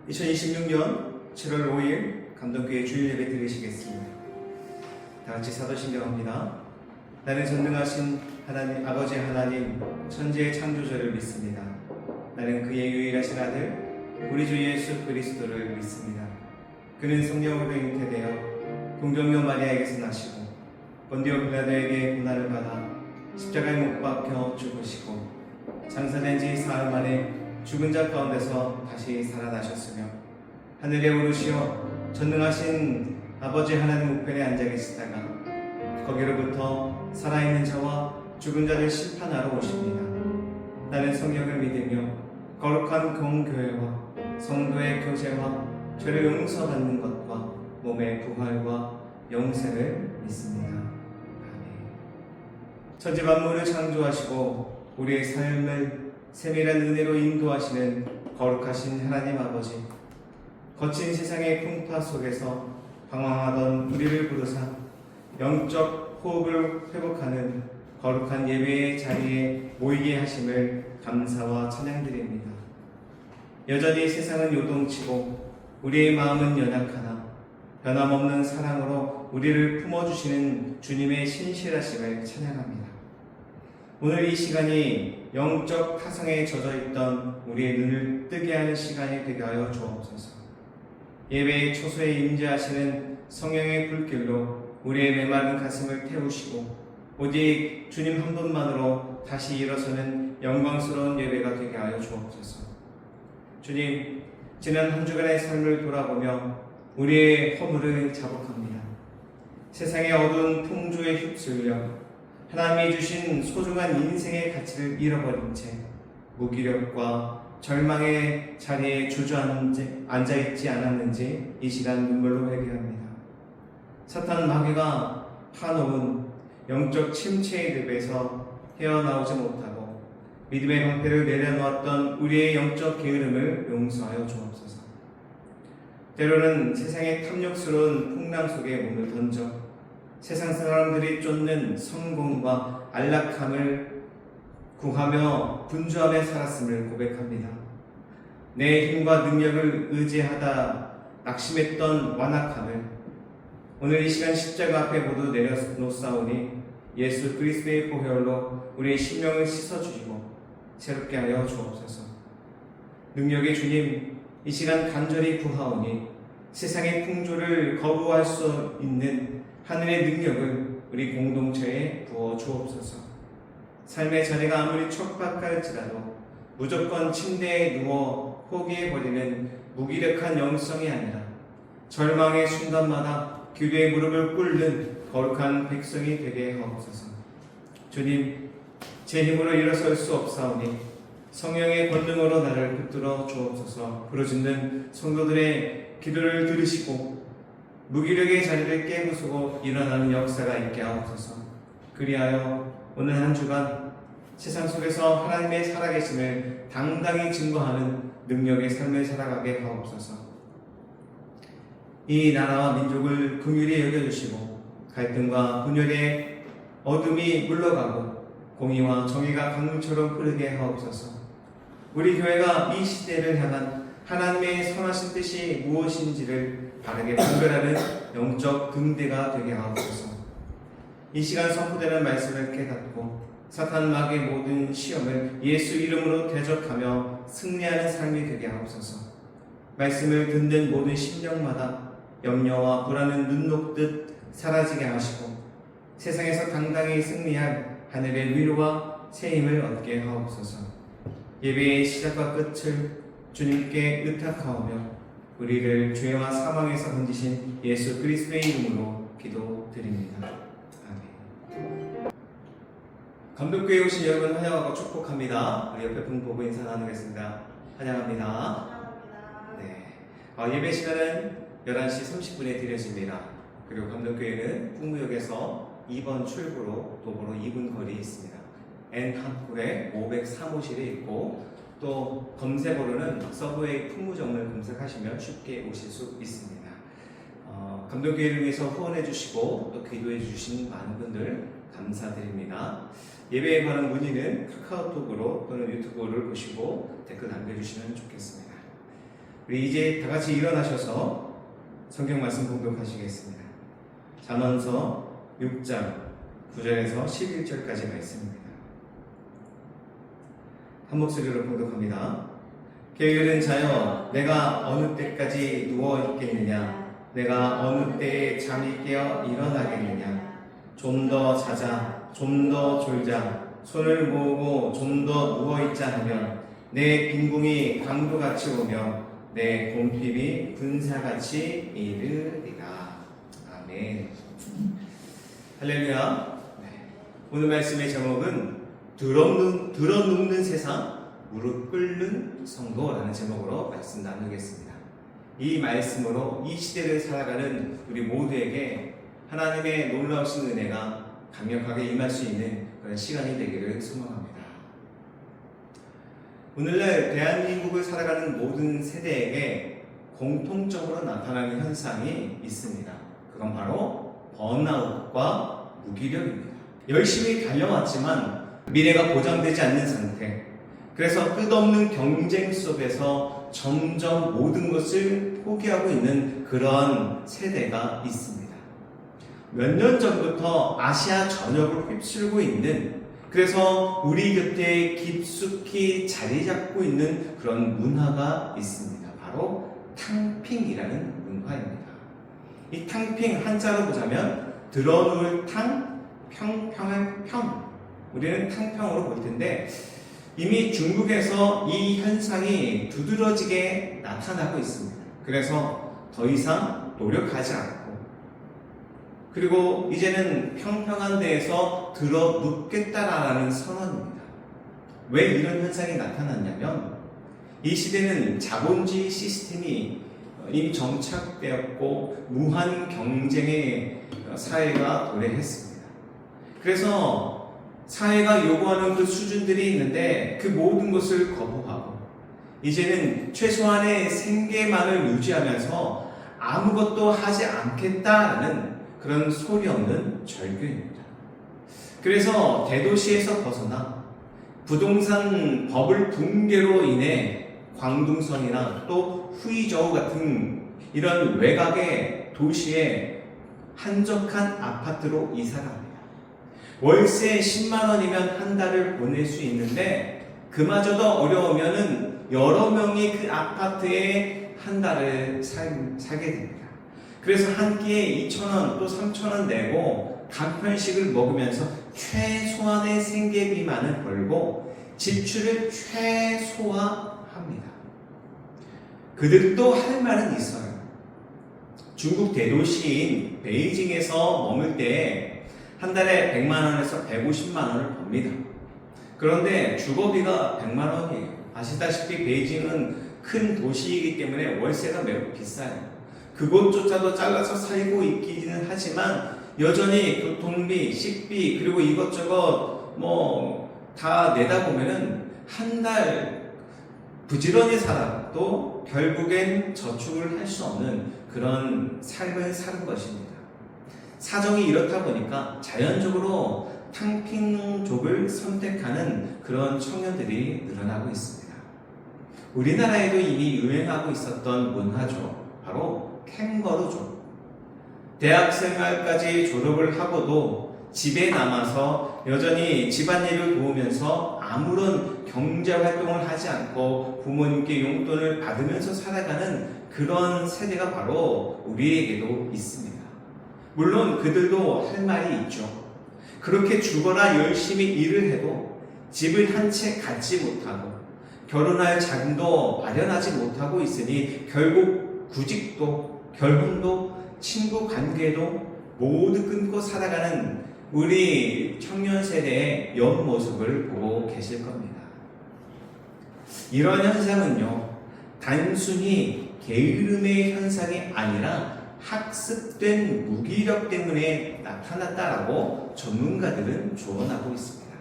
2026년 7월 5일 감동교회 주일 예배 드리시겠습니다. 다같이 사도신경합니다. 나는 전능하신 하나님, 아버지 하나님, 천지의 창조주를 믿습니다. 나는 그의 유일하신 아들, 우리 주 예수 그리스도를 믿습니다. 그는 성령으로 잉태되어 동정녀 마리아에게서 나시고 본디오 빌라도에게 고난을 받아 십자가에 못 박혀 죽으시고 장사된 지 사흘 만에 죽은 자 가운데서 다시 살아나셨으며 하늘에 오르시어 전능하신 아버지 하나님 우편에 앉아 계시다가 거기로부터 살아있는 자와 죽은 자를 심판하러 오십니다. 나는 성령을 믿으며 거룩한 공교회와 성도의 교제와 죄를 용서받는 것과 몸의 부활과 영생을 믿습니다. 아멘. 천지 만물을 창조하시고 우리의 삶을 세밀한 은혜로 인도하시는 거룩하신 하나님 아버지, 거친 세상의 풍파 속에서 방황하던 우리를 부르사 영적 호흡을 회복하는 거룩한 예배의 자리에 모이게 하심을 감사와 찬양드립니다. 여전히 세상은 요동치고 우리의 마음은 연약하나 변함없는 사랑으로 우리를 품어주시는 주님의 신실하심을 찬양합니다. 오늘 이 시간이 영적 타성에 젖어있던 우리의 눈을 뜨게 하는 시간이 되게 하여 주옵소서. 예배의 초소에 임재하시는 성령의 불길로 우리의 메마른 가슴을 태우시고 오직 주님 한 분만으로 다시 일어서는 영광스러운 예배가 되게 하여 주옵소서. 주님, 지난 한 주간의 삶을 돌아보며 우리의 허물을 자복합니다. 세상의 어두운 풍조에 휩쓸려 하나님이 주신 소중한 인생의 가치를 잃어버린 채 무기력과 절망의 자리에 주저앉아있지 않았는지 이 시간 눈물로 회개합니다. 사탄 마귀가 파놓은 영적 침체의 늪에서 헤어나오지 못하고 믿음의 방패를 내려놓았던 우리의 영적 게으름을 용서하여 주옵소서. 때로는 세상의 탐욕스러운 풍랑 속에 몸을 던져 세상 사람들이 쫓는 성공과 안락함을 구하며 분주함에 살았음을 고백합니다. 내 힘과 능력을 의지하다 낙심했던 완악함을 오늘 이 시간 십자가 앞에 모두 내려놓사오니 예수 그리스도의 보혈로 우리의 심령을 씻어주시고 새롭게 하여 주옵소서. 능력의 주님, 이 시간 간절히 구하오니 세상의 풍조를 거부할 수 있는 하늘의 능력을 우리 공동체에 부어 주옵소서. 삶의 자리가 아무리 척박할지라도 무조건 침대에 누워 포기해버리는 무기력한 영성이 아니라 절망의 순간마다 기도의 무릎을 꿇는 거룩한 백성이 되게 하옵소서. 주님, 제 힘으로 일어설 수 없사오니 성령의 권능으로 나를 붙들어 주옵소서. 부르짖는 성도들의 기도를 들으시고 무기력의 자리를 깨부수고 일어나는 역사가 있게 하옵소서. 그리하여 오늘 한 주간 세상 속에서 하나님의 살아계심을 당당히 증거하는 능력의 삶을 살아가게 하옵소서. 이 나라와 민족을 긍휼히 여겨주시고 갈등과 분열의 어둠이 물러가고 공의와 정의가 강물처럼 흐르게 하옵소서. 우리 교회가 이 시대를 향한 하나님의 선하신 뜻이 무엇인지를 바르게 분별하는 영적 등대가 되게 하옵소서. 이 시간 선포되는 말씀을 깨닫고 사탄 마귀의 모든 시험을 예수 이름으로 대적하며 승리하는 삶이 되게 하옵소서. 말씀을 듣는 모든 심령마다 염려와 불안은 눈 녹듯 사라지게 하시고 세상에서 당당히 승리할 하늘의 위로와 새 힘을 얻게 하옵소서. 예배의 시작과 끝을 주님께 의탁하오며 우리를 죄와 사망에서 건지신 예수 그리스도의 이름으로 기도드립니다. 아멘. 감동교회에 오신 여러분 환영하고 축복합니다. 우리 옆에 분 보고 인사 나누겠습니다. 환영합니다. 네. 예배 시간은 11시 30분에 드려집니다. 그리고 감동교회는 풍무역에서 2번 출구로 도보로 2분 거리에 있습니다. N한풀에 503호실에 있고 또 검색어로는 서브웨이 풍무정을 검색하시면 쉽게 오실 수 있습니다. 감동교회를 위해서 후원해 주시고 또 기도해 주신 많은 분들 감사드립니다. 예배에 관한 문의는 카카오톡으로 또는 유튜브를 보시고 댓글 남겨주시면 좋겠습니다. 우리 이제 다 같이 일어나셔서 성경 말씀 공독하시겠습니다. 잠언서 6장 9절에서 11절까지 말씀입니다. 한 목소리로 공독합니다. 게으른 자여, 내가 어느 때까지 누워 있겠느냐? 내가 어느 때에 잠이 깨어 일어나겠느냐? 좀 더 자자, 좀 더 졸자, 손을 모으고 좀 더 누워있자 하면 내 빈궁이 강도같이 오며 내 곰핍이 분사같이 이르리라. 아멘. 할렐루야. 오늘 말씀의 제목은 들어눕는 세상, 무릎 꿇는 성도라는 제목으로 말씀 나누겠습니다. 이 말씀으로 이 시대를 살아가는 우리 모두에게 하나님의 놀라우신 은혜가 강력하게 임할 수 있는 그런 시간이 되기를 소망합니다. 오늘날 대한민국을 살아가는 모든 세대에게 공통적으로 나타나는 현상이 있습니다. 그건 바로 번아웃과 무기력입니다. 열심히 달려왔지만 미래가 보장되지 않는 상태, 그래서 끝없는 경쟁 속에서 점점 모든 것을 포기하고 있는 그런 세대가 있습니다. 몇 년 전부터 아시아 전역을 휩쓸고 있는, 그래서 우리 곁에 깊숙이 자리 잡고 있는 그런 문화가 있습니다. 바로 탕핑이라는 문화입니다. 이 탕핑 한자로 보자면 들어놓을 탕, 평평한 평. 우리는 탕평으로 볼 텐데 이미 중국에서 이 현상이 두드러지게 나타나고 있습니다. 그래서 더 이상 노력하지 않고, 그리고 이제는 평평한 데에서 들어 눕겠다라는 선언입니다. 왜 이런 현상이 나타났냐면 이 시대는 자본주의 시스템이 이미 정착되었고 무한 경쟁의 사회가 도래했습니다. 그래서 사회가 요구하는 그 수준들이 있는데 그 모든 것을 거부하고 이제는 최소한의 생계만을 유지하면서 아무것도 하지 않겠다라는 그런 소리 없는 절규입니다. 그래서 대도시에서 벗어나 부동산 버블 붕괴로 인해 광둥성이나 또 후이저우 같은 이런 외곽의 도시에 한적한 아파트로 이사를 합니다. 월세 10만 원이면 한 달을 보낼 수 있는데 그마저도 어려우면은 여러 명이 그 아파트에 한 달을 살게 됩니다. 그래서 한 끼에 2,000원 또 3,000원 내고 간편식을 먹으면서 최소한의 생계비만을 벌고 지출을 최소화합니다. 그들도 할 말은 있어요. 중국 대도시인 베이징에서 머물 때 한 달에 100만 원에서 150만 원을 법니다. 그런데 주거비가 100만 원이에요. 아시다시피 베이징은 큰 도시이기 때문에 월세가 매우 비싸요. 그곳조차도 잘라서 살고 있기는 하지만 여전히 교통비, 식비, 그리고 이것저것 다 내다 보면은 한 달 부지런히 살아도 결국엔 저축을 할 수 없는 그런 삶을 사는 것입니다. 사정이 이렇다 보니까 자연적으로 탕핑족을 선택하는 그런 청년들이 늘어나고 있습니다. 우리나라에도 이미 유행하고 있었던 문화죠. 바로 캥거루족. 대학생활까지 졸업을 하고도 집에 남아서 여전히 집안일을 도우면서 아무런 경제활동을 하지 않고 부모님께 용돈을 받으면서 살아가는 그런 세대가 바로 우리에게도 있습니다. 물론 그들도 할 말이 있죠. 그렇게 죽어라 열심히 일을 해도 집을 한 채 갖지 못하고 결혼할 자금도 마련하지 못하고 있으니 결국 구직도 결혼도 친구 관계도 모두 끊고 살아가는 우리 청년 세대의 옆모습을 보고 계실 겁니다. 이런 현상은요, 단순히 게으름의 현상이 아니라 학습된 무기력 때문에 나타났다라고 전문가들은 조언하고 있습니다.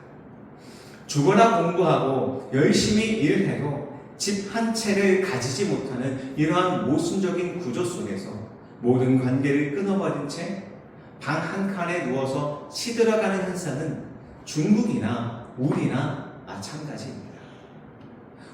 죽어라 공부하고 열심히 일을 해도 집 한 채를 가지지 못하는 이러한 모순적인 구조 속에서 모든 관계를 끊어버린 채 방 한 칸에 누워서 시들어가는 현상은 중국이나 우리나 마찬가지입니다.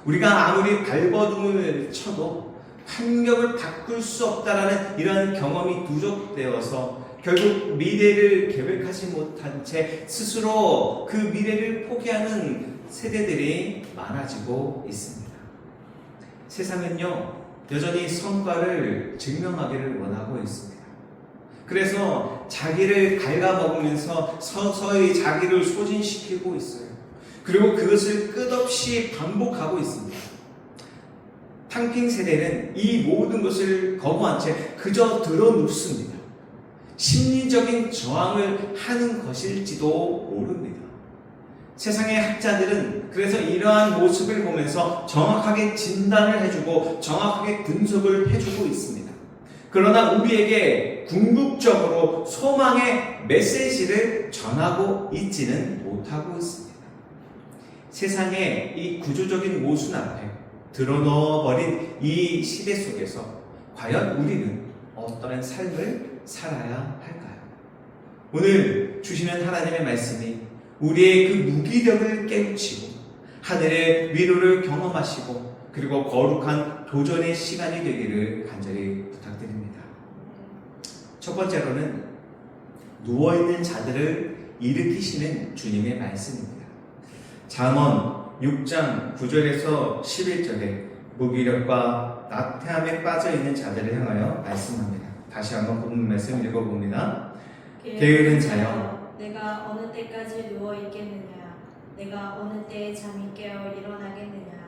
우리가 아무리 발버둥을 쳐도 환경을 바꿀 수 없다라는 이런 경험이 누적되어서 결국 미래를 계획하지 못한 채 스스로 그 미래를 포기하는 세대들이 많아지고 있습니다. 세상은요, 여전히 성과를 증명하기를 원하고 있습니다. 그래서 자기를 갉아먹으면서 서서히 자기를 소진시키고 있어요. 그리고 그것을 끝없이 반복하고 있습니다. 탕핑 세대는 이 모든 것을 거부한 채 그저 들어눕습니다. 심리적인 저항을 하는 것일지도 모릅니다. 세상의 학자들은 그래서 이러한 모습을 보면서 정확하게 진단을 해주고 정확하게 분석을 해주고 있습니다. 그러나 우리에게 궁극적으로 소망의 메시지를 전하고 있지는 못하고 있습니다. 세상의 이 구조적인 모순 앞에 드러넣어버린 이 시대 속에서 과연 우리는 어떠한 삶을 살아야 할까요? 오늘 주시는 하나님의 말씀이 우리의 그 무기력을 깨우치고 하늘의 위로를 경험하시고 그리고 거룩한 도전의 시간이 되기를 간절히 부탁드립니다. 첫 번째로는 누워있는 자들을 일으키시는 주님의 말씀입니다. 잠언 6장 9절에서 11절에 무기력과 나태함에 빠져있는 자들을 향하여 말씀합니다. 다시 한번 본문 말씀 읽어봅니다. 게으른 자여, 내가 어느 때까지 누워있겠느냐? 내가 어느 때에 잠이 깨어 일어나겠느냐?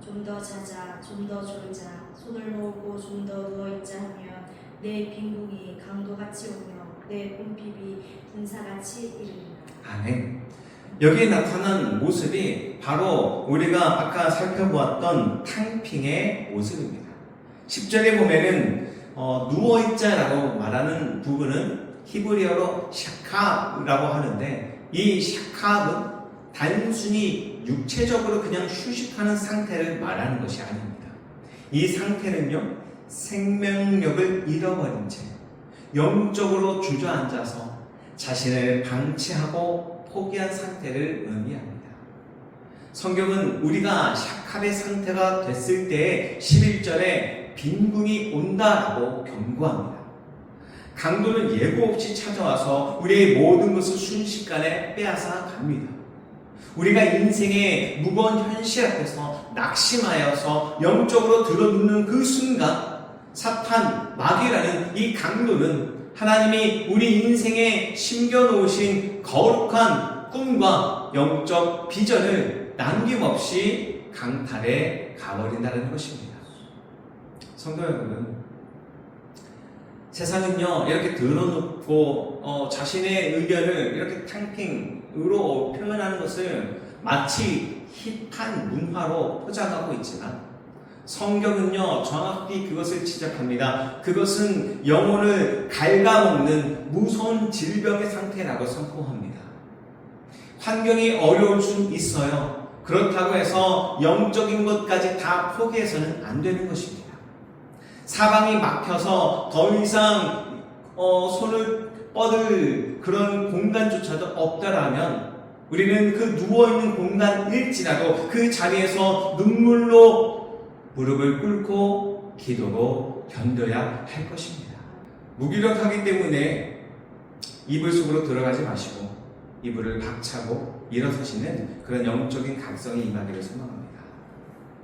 좀 더 자자, 좀 더 졸자, 손을 모으고 좀 더 누워있자 하면 내 빈궁이 강도같이 오며 내 움핍이 분사같이 이르리라. 아멘. 여기에 나타난 모습이 바로 우리가 아까 살펴보았던 탕핑의 모습입니다. 10절에 보면은 누워있자라고 말하는 부분은 히브리어로 샤카라고 하는데 이 샤카는 단순히 육체적으로 그냥 휴식하는 상태를 말하는 것이 아닙니다. 이 상태는요, 생명력을 잃어버린 채 영적으로 주저앉아서 자신을 방치하고 포기한 상태를 의미합니다. 성경은 우리가 샤캅의 상태가 됐을 때 11절에 빈궁이 온다라고 경고합니다. 강도는 예고 없이 찾아와서 우리의 모든 것을 순식간에 빼앗아 갑니다. 우리가 인생의 무거운 현실 앞에서 낙심하여서 영적으로 들어눕는 그 순간 사탄, 마귀라는 이 강도는 하나님이 우리 인생에 심겨놓으신 거룩한 꿈과 영적 비전을 남김없이 강탈해 가버린다는 것입니다. 성도 여러분, 세상은요 이렇게 드러놓고 자신의 의견을 이렇게 탕핑으로 표현하는 것을 마치 힙한 문화로 포장하고 있지만 성경은요 정확히 그것을 지적합니다. 그것은 영혼을 갉아먹는 무서운 질병의 상태라고 선포합니다. 환경이 어려울 수 있어요. 그렇다고 해서 영적인 것까지 다 포기해서는 안 되는 것입니다. 사방이 막혀서 더 이상 손을 뻗을 그런 공간조차도 없다라면 우리는 그 누워있는 공간일지라도 그 자리에서 눈물로 무릎을 꿇고 기도로 견뎌야 할 것입니다. 무기력하기 때문에 이불 속으로 들어가지 마시고 이불을 박차고 일어서시는 그런 영적인 각성이 임하기를 소망합니다.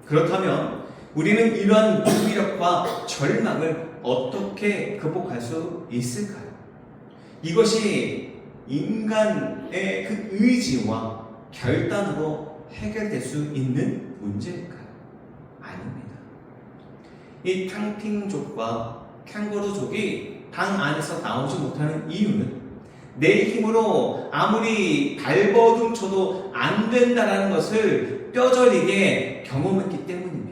그렇다면 우리는 이러한 무기력과 절망을 어떻게 극복할 수 있을까요? 이것이 인간의 그 의지와 결단으로 해결될 수 있는 문제일까요? 아닙니다. 이 탕핑족과 캥거루족이 방 안에서 나오지 못하는 이유는 내 힘으로 아무리 발버둥 쳐도 안 된다는 것을 뼈저리게 경험했기 때문입니다.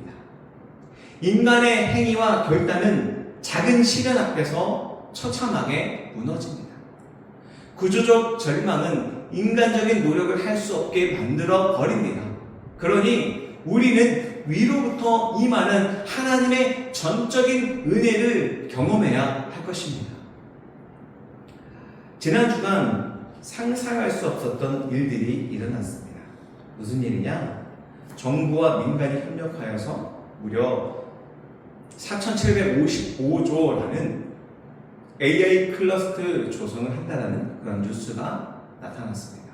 인간의 행위와 결단은 작은 시련 앞에서 처참하게 무너집니다. 구조적 절망은 인간적인 노력을 할 수 없게 만들어 버립니다. 그러니 우리는 위로부터 임하는 하나님의 전적인 은혜를 경험해야 할 것입니다. 지난 주간 상상할 수 없었던 일들이 일어났습니다. 무슨 일이냐? 정부와 민간이 협력하여서 무려 4,755조라는 AI 클러스터 조성을 한다는 그런 뉴스가 나타났습니다.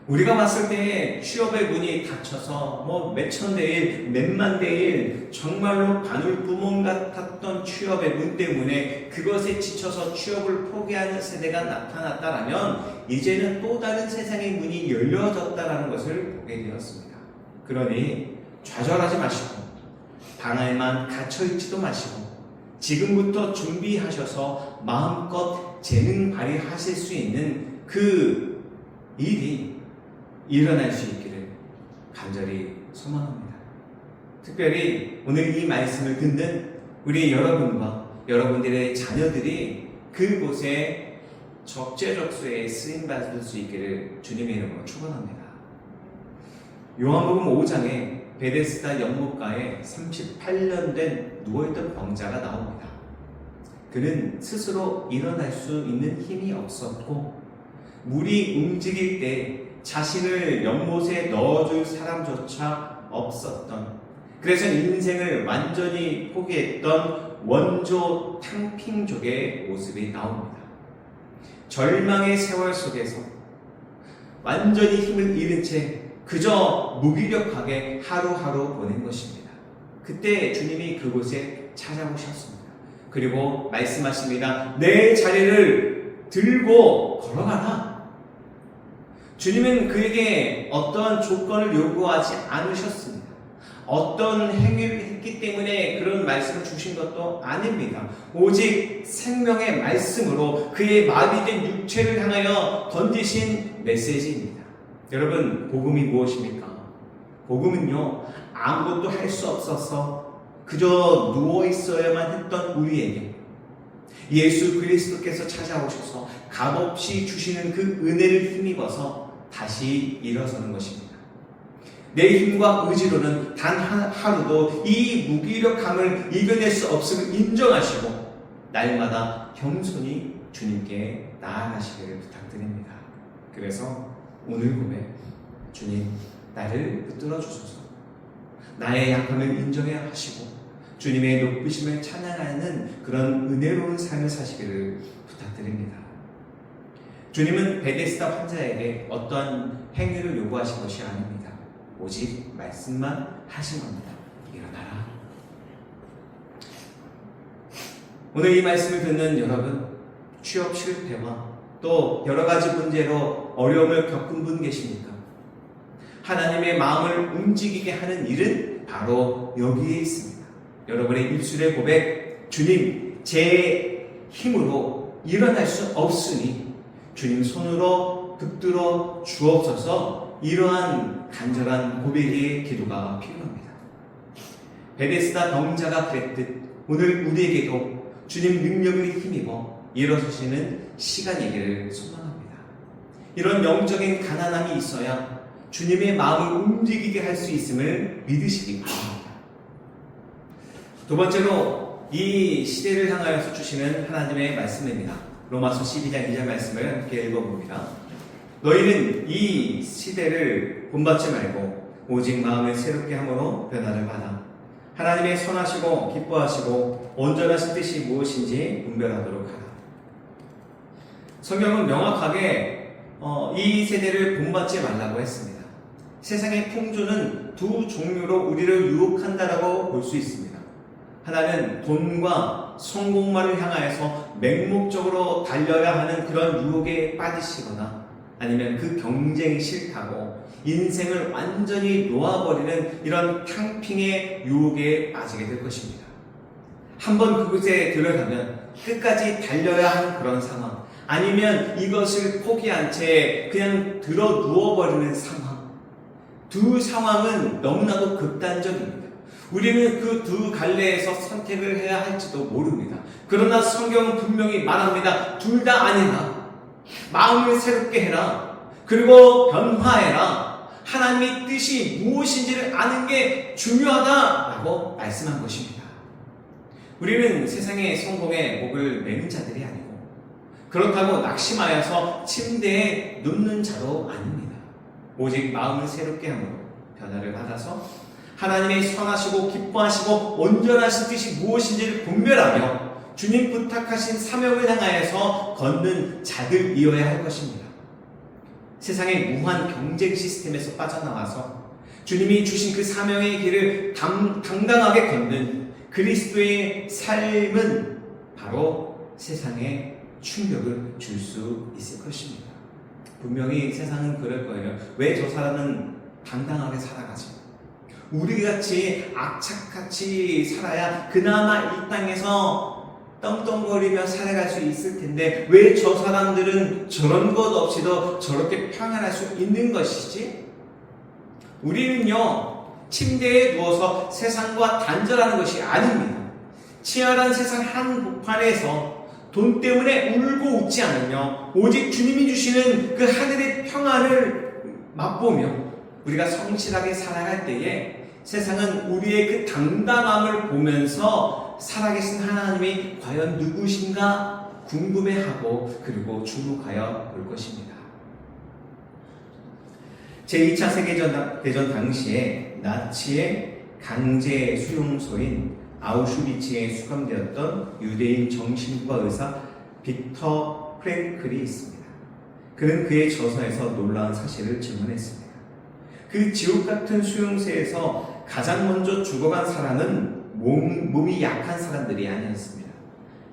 우리가 봤을 때 취업의 문이 닫혀서 몇천 대 일, 몇만 대 일, 정말로 바늘구멍 같았던 취업의 문 때문에 그것에 지쳐서 취업을 포기하는 세대가 나타났다라면 이제는 또 다른 세상의 문이 열려졌다라는 것을 보게 되었습니다. 그러니 좌절하지 마시고 방 안에만 갇혀있지도 마시고 지금부터 준비하셔서 마음껏 재능 발휘하실 수 있는 그 일이 일어날 수 있기를 간절히 소망합니다. 특별히 오늘 이 말씀을 듣는 우리 여러분과 여러분들의 자녀들이 그곳에 적재적소에 쓰임받을 수 있기를 주님의 이름으로 축원합니다. 요한복음 5장에 베데스다 연못가에 38년 된 누워있던 병자가 나옵니다. 그는 스스로 일어날 수 있는 힘이 없었고 물이 움직일 때 자신을 연못에 넣어줄 사람조차 없었던, 그래서 인생을 완전히 포기했던 원조 탕핑족의 모습이 나옵니다. 절망의 세월 속에서 완전히 힘을 잃은 채 그저 무기력하게 하루하루 보낸 것입니다. 그때 주님이 그곳에 찾아오셨습니다. 그리고 말씀하십니다. 내 자리를 들고 걸어가라. 주님은 그에게 어떠한 조건을 요구하지 않으셨습니다. 어떤 행위를 했기 때문에 그런 말씀을 주신 것도 아닙니다. 오직 생명의 말씀으로 그의 마비된 육체를 향하여 던지신 메시지입니다. 여러분, 복음이 무엇입니까? 복음은요, 아무것도 할 수 없어서 그저 누워있어야만 했던 우리에게 예수 그리스도께서 찾아오셔서 값없이 주시는 그 은혜를 힘입어서 다시 일어서는 것입니다. 내 힘과 의지로는 단 하루도 이 무기력함을 이겨낼 수 없음을 인정하시고 날마다 겸손히 주님께 나아가시기를 부탁드립니다. 그래서 오늘 고백, 주님 나를 붙들어 주소서. 나의 약함을 인정해야 하시고 주님의 높으심을 찬양하는 그런 은혜로운 삶을 사시기를 부탁드립니다. 주님은 베데스다 환자에게 어떠한 행위를 요구하신 것이 아닙니다. 오직 말씀만 하신 겁니다. 일어나라. 오늘 이 말씀을 듣는 여러분, 취업 실패와 또 여러 가지 문제로 어려움을 겪은 분 계십니까? 하나님의 마음을 움직이게 하는 일은 바로 여기에 있습니다. 여러분의 입술의 고백, 주님, 제 힘으로 일어날 수 없으니 주님 손으로 붙들어 주옵소서. 이러한 간절한 고백의 기도가 필요합니다. 베데스다 병자가 그랬듯 오늘 우리에게도 주님 능력을 힘입어 일어서시는 시간이기를 소망합니다. 이런 영적인 가난함이 있어야 주님의 마음을 움직이게 할 수 있음을 믿으시기 바랍니다. 두 번째로 이 시대를 향하여서 주시는 하나님의 말씀입니다. 로마서 12장 2절 말씀을 함께 읽어봅니다. 너희는 이 시대를 본받지 말고 오직 마음을 새롭게 함으로 변화를 받아 하나님의 선하시고 기뻐하시고 온전하신 뜻이 무엇인지 분별하도록 하라. 성경은 명확하게 이 세대를 본받지 말라고 했습니다. 세상의 풍조는 두 종류로 우리를 유혹한다라고 볼 수 있습니다. 하나는 돈과 성공만을 향하여서 맹목적으로 달려야 하는 그런 유혹에 빠지시거나 아니면 그 경쟁이 싫다고 인생을 완전히 놓아버리는 이런 탕핑의 유혹에 빠지게 될 것입니다. 한번 그곳에 들어가면 끝까지 달려야 하는 그런 상황, 아니면 이것을 포기한 채 그냥 들어 누워버리는 상황, 두 상황은 너무나도 극단적입니다. 우리는 그 두 갈래에서 선택을 해야 할지도 모릅니다. 그러나 성경은 분명히 말합니다. 둘 다 아니라 마음을 새롭게 해라. 그리고 변화해라. 하나님의 뜻이 무엇인지를 아는 게 중요하다라고 말씀한 것입니다. 우리는 세상의 성공에 목을 매는 자들이 아니고 그렇다고 낙심하여서 침대에 눕는 자도 아닙니다. 오직 마음을 새롭게 함으로 변화를 받아서 하나님의 선하시고 기뻐하시고 온전하신 뜻이 무엇인지를 분별하며 주님 부탁하신 사명을 향하여서 걷는 자들이어야 할 것입니다. 세상의 무한 경쟁 시스템에서 빠져나와서 주님이 주신 그 사명의 길을 당당하게 걷는 그리스도의 삶은 바로 세상에 충격을 줄 수 있을 것입니다. 분명히 세상은 그럴 거예요. 왜 저 사람은 당당하게 살아가지? 우리같이 악착같이 살아야 그나마 이 땅에서 떵떵거리며 살아갈 수 있을 텐데 왜 저 사람들은 저런 것 없이도 저렇게 평안할 수 있는 것이지? 우리는요, 침대에 누워서 세상과 단절하는 것이 아닙니다. 치열한 세상 한복판에서 돈 때문에 울고 웃지 않으며 오직 주님이 주시는 그 하늘의 평안을 맛보며 우리가 성실하게 살아갈 때에 세상은 우리의 그 당당함을 보면서 살아계신 하나님이 과연 누구신가 궁금해하고 그리고 주목하여 볼 것입니다. 제2차 세계대전 당시에 나치의 강제 수용소인 아우슈비츠에 수감되었던 유대인 정신과 의사 빅터 프랭클이 있습니다. 그는 그의 저서에서 놀라운 사실을 증언했습니다. 그 지옥 같은 수용소에서 가장 먼저 죽어간 사람은 몸이 약한 사람들이 아니었습니다.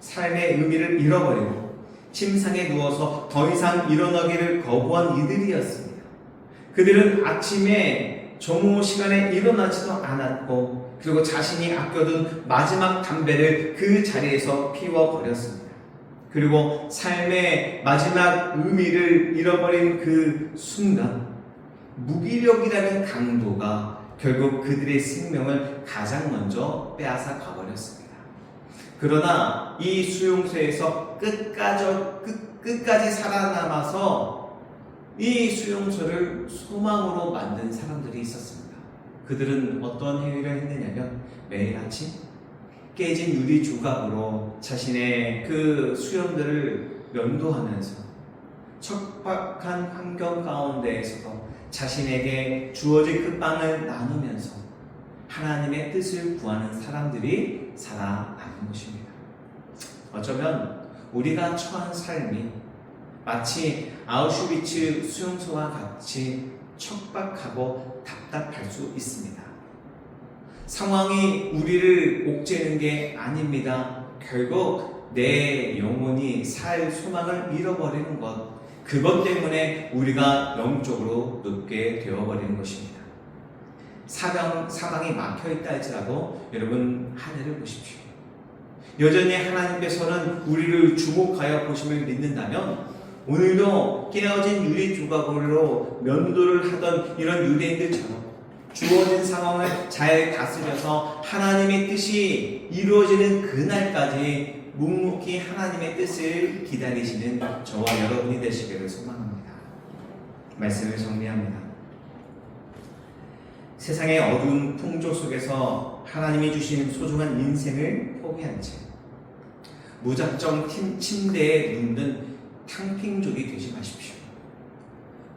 삶의 의미를 잃어버리고 침상에 누워서 더 이상 일어나기를 거부한 이들이었습니다. 그들은 아침에 정오 시간에 일어나지도 않았고 그리고 자신이 아껴둔 마지막 담배를 그 자리에서 피워버렸습니다. 그리고 삶의 마지막 의미를 잃어버린 그 순간 무기력이라는 강도가 결국 그들의 생명을 가장 먼저 빼앗아 가버렸습니다. 그러나 이 수용소에서 끝까지 살아남아서 이 수용소를 소망으로 만든 사람들이 있었습니다. 그들은 어떤 행위를 했느냐면 매일 아침 깨진 유리 조각으로 자신의 그 수염들을 면도하면서 척박한 환경 가운데에서도 자신에게 주어진 그 빵을 나누면서 하나님의 뜻을 구하는 사람들이 살아나는 것입니다. 어쩌면 우리가 처한 삶이 마치 아우슈비츠 수용소와 같이 척박하고 답답할 수 있습니다. 상황이 우리를 옥죄는 게 아닙니다. 결국 내 영혼이 살 소망을 잃어버리는 것, 그것 때문에 우리가 영적으로 눕게 되어버리는 것입니다. 사방이 막혀있다 할지라도 여러분 하늘을 보십시오. 여전히 하나님께서는 우리를 주목하여 보심을 믿는다면 오늘도 깨어진 유리 조각으로 면도를 하던 이런 유대인들처럼 주어진 상황을 잘 다스려서 하나님의 뜻이 이루어지는 그날까지 묵묵히 하나님의 뜻을 기다리시는 저와 여러분이 되시기를 소망합니다. 말씀을 정리합니다. 세상의 어두운 풍조 속에서 하나님이 주신 소중한 인생을 포기한 채 무작정 침대에 눕는 탕핑족이 되지 마십시오.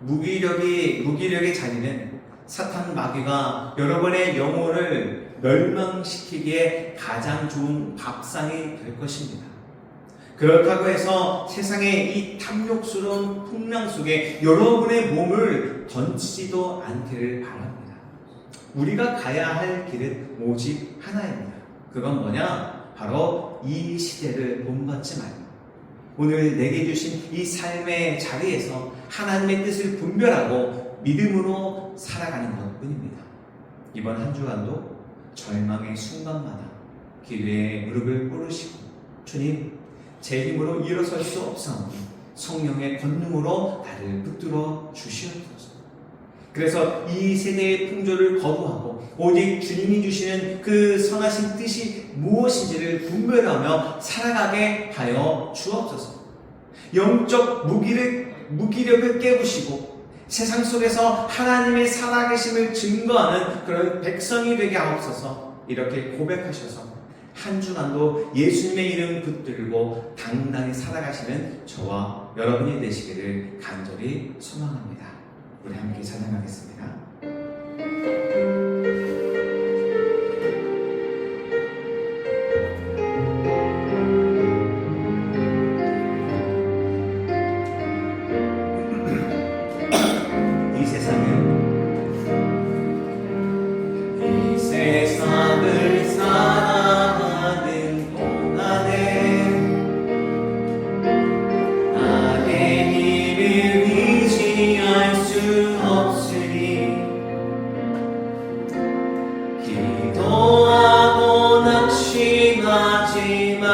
무기력의 자리는 사탄 마귀가 여러분의 영혼을 멸망시키기에 가장 좋은 밥상이 될 것입니다. 그렇다고 해서 세상의 이 탐욕스러운 풍랑 속에 여러분의 몸을 던지지도 않기를 바랍니다. 우리가 가야 할 길은 오직 하나입니다. 그건 뭐냐? 바로 이 시대를 본받지 말고 오늘 내게 주신 이 삶의 자리에서 하나님의 뜻을 분별하고 믿음으로 살아가는 것뿐입니다. 이번 한 주간도 절망의 순간마다 기도에 무릎을 꿇으시고 주님, 제 힘으로 일어설 수 없사오니 성령의 권능으로 나를 붙들어 주시옵소서. 그래서 이 세대의 풍조를 거부하고 오직 주님이 주시는 그 선하신 뜻이 무엇인지를 분별하며 살아가게 하여 주옵소서. 영적 무기력을 깨부시고 세상 속에서 하나님의 살아계심을 증거하는 그런 백성이 되게 하옵소서. 이렇게 고백하셔서 한 주간도 예수님의 이름 붙들고 당당히 살아가시는 저와 여러분이 되시기를 간절히 소망합니다. 우리 함께 찬양하겠습니다.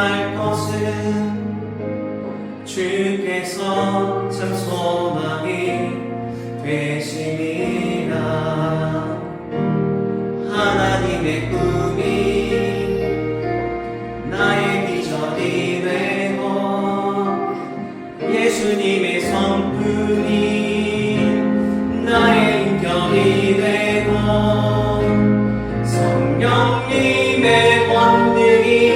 말 것은 주께서 참 소망이 되심이라. 하나님의 꿈이 나의 비전이 되고 예수님의 성품이 나의 인격이 되고 성령님의 권능이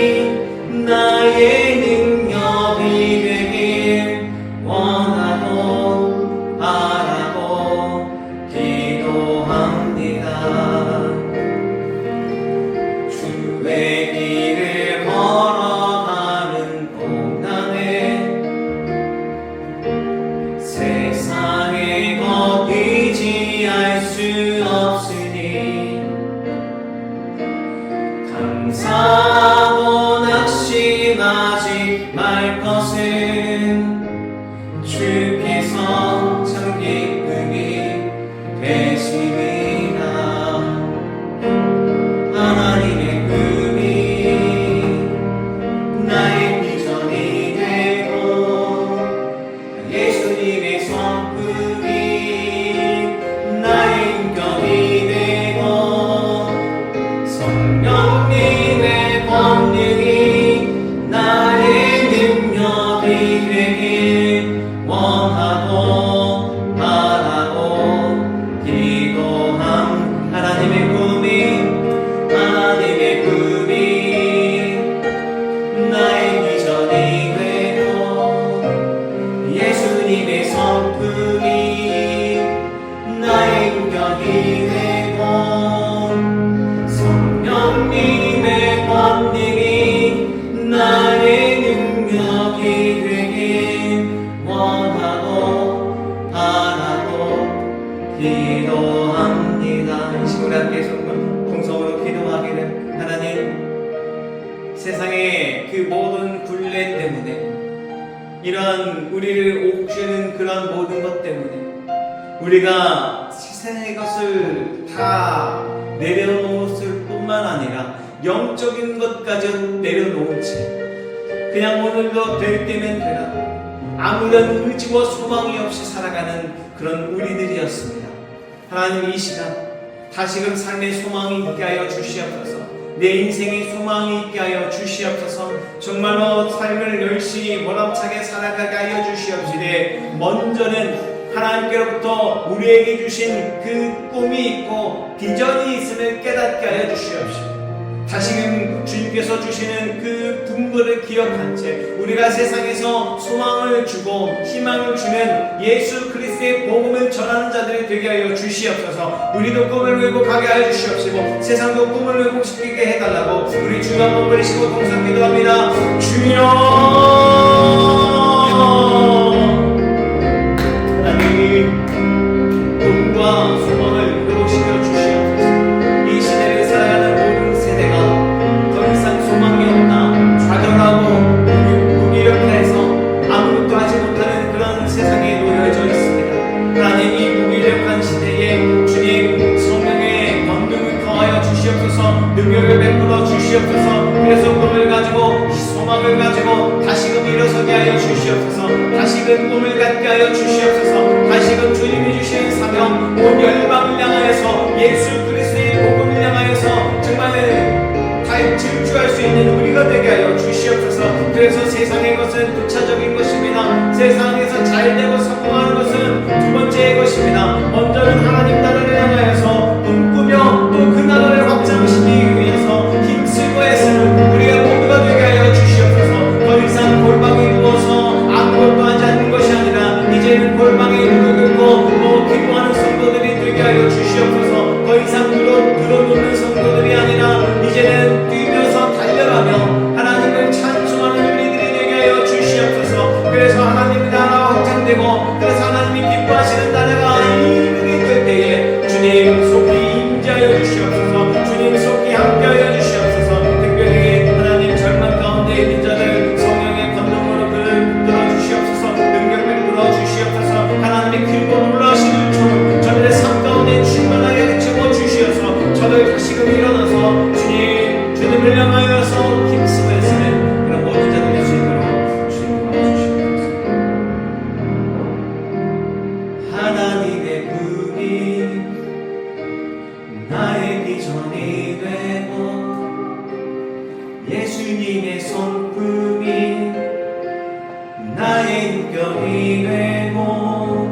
나의 능력이 되길 원하고 바라고 기도합니다. 주의 길을 걸어가는 고난에 세상의 것 의지할 수 없으니 감사하고 낙심하지 말 것은 주께서 참 기쁨이 되심이라. 하나님의 꿈이 나의 비전이 되고 예수님의 성품이 나의 인격이 되고 성령님의 권능이 나의 능력이 되길 원하고 바라고 기도함. 하나님의 꿈이 나의 비전이 되고 예수님의 성품이 나의 인격이 되고 성령님의 권능이 나의 능력이 되길 원하고 바라고 기도합니다. 이 시간 우리 함께 동성으로 기도하기를. 하나님, 세상의 그 모든 굴레 때문에 이러한 우리를 옥죄는 그런 모든 것 때문에 우리가 세상의 것을 다 내려놓았을 뿐만 아니라 영적인 것까지 내려놓은 채 그냥 오늘도 될 때면 되라 아무런 의지와 소망이 없이 살아가는 그런 우리들이었습니다. 하나님, 이 시간 다시금 삶의 소망이 있게 하여 주시옵소서. 내 인생의 소망이 있게 하여 주시옵소서. 정말로 삶을 열심히 보람차게 살아가게 하여 주시옵시되 먼저는 하나님께로부터 우리에게 주신 그 꿈이 있고 비전이 있음을 깨닫게 하여 주시옵시고 다시금 주님께서 주시는 그 분부를 기억한 채 우리가 세상에서 소망을 주고 희망을 주는 예수 그리스도의 복음을 전하는 자들이 되게 하여 주시옵소서. 우리도 꿈을 회복하게 하여 주시옵시고 세상도 꿈을 회복시키게 해달라고 우리 주여 한번 부르시고 동성 기도합니다. 주여 하나님, 꿈과 소망을 회복시켜 주시옵소서. 이 시대를 살아가는 모든 세대가 더 이상 소망이 없나 좌절하고 무기력해서 아무것도 하지 못하는 그런 세상에 놓여져 있습니다. 하나님, 이 무기력한 시대에 주님 성령의 권능을 더하여 주시옵소서. 능력을 베풀어 주시옵소서. 그래서 꿈을 가지고 소망을 가지고 다시금 일어서게 하여 주시옵소서. 다시금 꿈을 갖게 하여 주시옵소서. 다시금 주님이 주신 사명 온 열방을 향하여서 예수 그리스도의 복음을 향하여서 정말 질주할 수 있는 우리가 되게 하여 주시옵소서. 그래서 세상의 것은 부차적인 것입니다. 세상에서 잘되고 성공하는 것은 두 번째의 것입니다. 먼저는 하나님 나라를 향하여서 꿈꾸며 또 그 나라를 확장시키기 위해서 힘쓰고 애쓰는 우리가 모두가 되게 하여 주시옵소서. 더 이상 골방에 누워서 아무것도 하지 않는 것이 아니라 이제는 골방에 누워 또 기도하는 성도들이 되게 하여 주시옵소서. 더 이상 들어놓는 성도들이 아니라 이제는 뛰면서 달려가며 하나님을 찬송하는 우리들이 되게 하여 주시옵소서. 그래서 하나님 나라 하나님의 손품이 나의 유견이 되고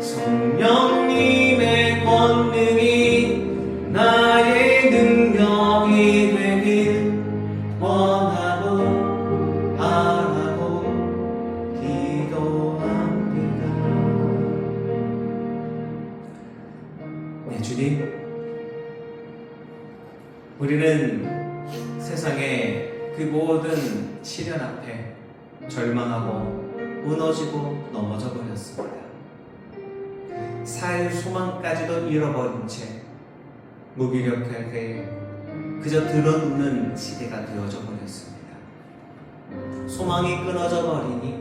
성령님의 권능이 나의 능력이 되길 원하고 바라고 기도합니다. 네, 주님, 우리는 세상의 그 모든 시련 앞에 절망하고 무너지고 넘어져 버렸습니다. 살 소망까지도 잃어버린 채 무기력하게 그저 드러눕는 시대가 되어져 버렸습니다. 소망이 끊어져 버리니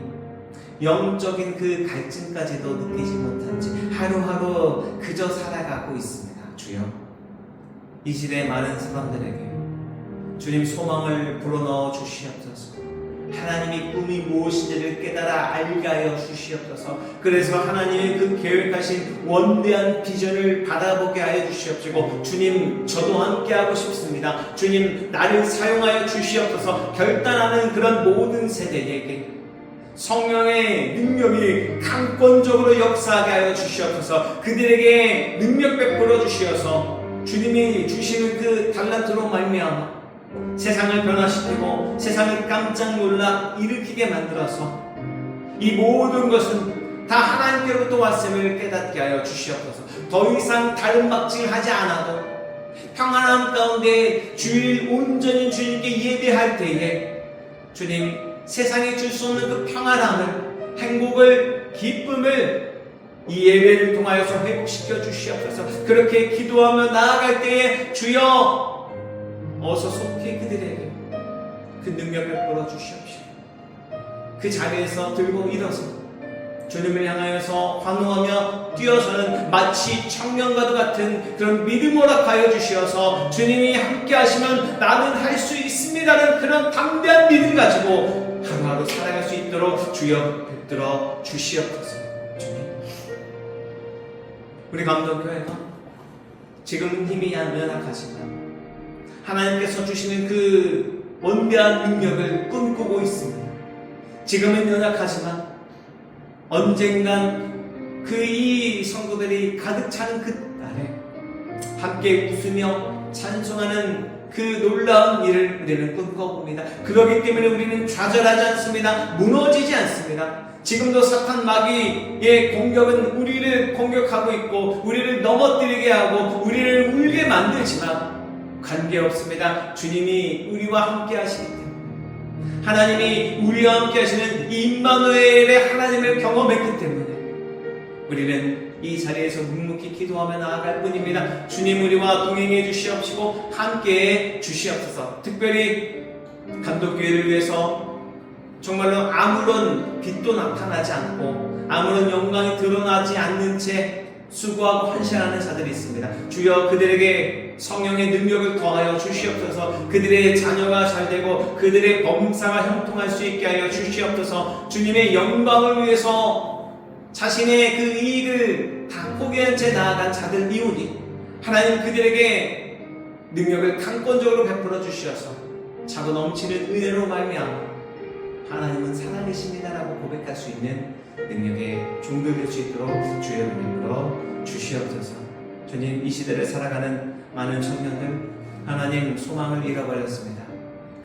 영적인 그 갈증까지도 느끼지 못한 채 하루하루 그저 살아가고 있습니다. 주여, 이 시대의 많은 사람들에게 주님 소망을 불어넣어 주시옵소서. 하나님이 꿈이 무엇인지를 깨달아 알게 하여 주시옵소서. 그래서 하나님의 그 계획하신 원대한 비전을 바라보게 하여 주시옵시고, 주님, 저도 함께하고 싶습니다. 주님, 나를 사용하여 주시옵소서. 결단하는 그런 모든 세대에게 성령의 능력이 강권적으로 역사하게 하여 주시옵소서. 그들에게 능력 베풀어 주시어서 주님이 주시는 그 달란트로 말미암아 세상을 변화시키고 세상을 깜짝 놀라 일으키게 만들어서 이 모든 것은 다 하나님께로부터 왔음을 깨닫게 하여 주시옵소서. 더 이상 다른 박질하지 않아도 평안함 가운데 주일 온전히 주님께 예배할 때에 주님, 세상에 줄 수 없는 그 평안함을, 행복을, 기쁨을 이 예배를 통하여서 회복시켜 주시옵소서. 그렇게 기도하며 나아갈 때에 주여 어서 속히 그들에게 그 능력을 베풀어 주시옵시고, 그 자리에서 들고 일어서 주님을 향하여서 환호하며 뛰어서는 마치 청년과도 같은 그런 믿음 허락하여 주시어서 주님이 함께 하시면 나는 할 수 있습니다라는 그런 담대한 믿음 가지고 하루하루 살아갈 수 있도록 주여 붙들어 주시옵소서. 주님, 우리 감동교회가 지금은 힘이 연약하지만 하나님께서 주시는 그 원대한 능력을 꿈꾸고 있습니다. 지금은 연약하지만 언젠간 그 이 성도들이 가득 차는 그날에 함께 웃으며 찬송하는 그 놀라운 일을 우리는 꿈꿔봅니다. 그렇기 때문에 우리는 좌절하지 않습니다. 무너지지 않습니다. 지금도 사탄 마귀의 공격은 우리를 공격하고 있고 우리를 넘어뜨리게 하고 우리를 울게 만들지만 관계없습니다. 주님이 우리와 함께 하시기 때문에, 하나님이 우리와 함께 하시는 임마누엘의 하나님을 경험했기 때문에 우리는 이 자리에서 묵묵히 기도하며 나아갈 뿐입니다. 주님, 우리와 동행해 주시옵시고 함께해 주시옵소서. 특별히 감독교회를 위해서 정말로 아무런 빛도 나타나지 않고 아무런 영광이 드러나지 않는 채 수고하고 헌신하는 자들이 있습니다. 주여, 그들에게 성령의 능력을 더하여 주시옵소서. 그들의 자녀가 잘되고 그들의 범사가 형통할 수 있게 하여 주시옵소서. 주님의 영광을 위해서 자신의 그 이익을 다 포기한 채 나아간 자들 이오니 하나님 그들에게 능력을 강권적으로 베풀어 주시어서 차고 넘치는 은혜로 말미암아 하나님은 살아계십니다라고 고백할 수 있는 능력의 종들 될 수 있도록 주의 은혜로 주시옵소서. 주님, 이 시대를 살아가는 많은 청년들, 하나님 소망을 잃어버렸습니다.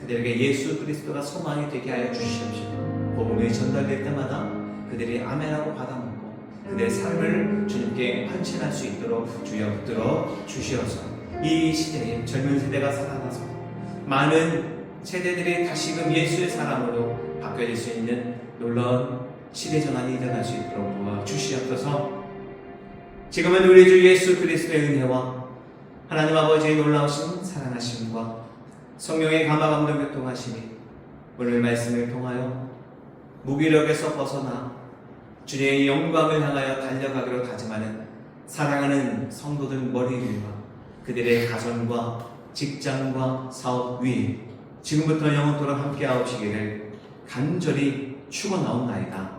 그들에게 예수 그리스도가 소망이 되게 하여 주시옵시고, 복음이 전달될 때마다 그들이 아멘하고 받아먹고 그들의 삶을 주님께 헌신할 수 있도록 주여 붙들어 주시옵소서. 이 시대에 젊은 세대가 살아나서 많은 세대들이 다시금 예수의 사람으로 바뀌어질 수 있는 놀라운 시대 전환이 일어날 수 있도록 도와주시옵소서. 지금은 우리 주 예수 그리스도의 은혜와 하나님 아버지의 놀라우신 사랑하심과 성령의 감화 감동 교통하심이 오늘 말씀을 통하여 무기력에서 벗어나 주님의 영광을 향하여 달려가기로 다짐하는 사랑하는 성도들 머리 위와 그들의 가정과 직장과 사업 위에 지금부터 영원토록 함께 하옵시기를 간절히 축원하옵나이다.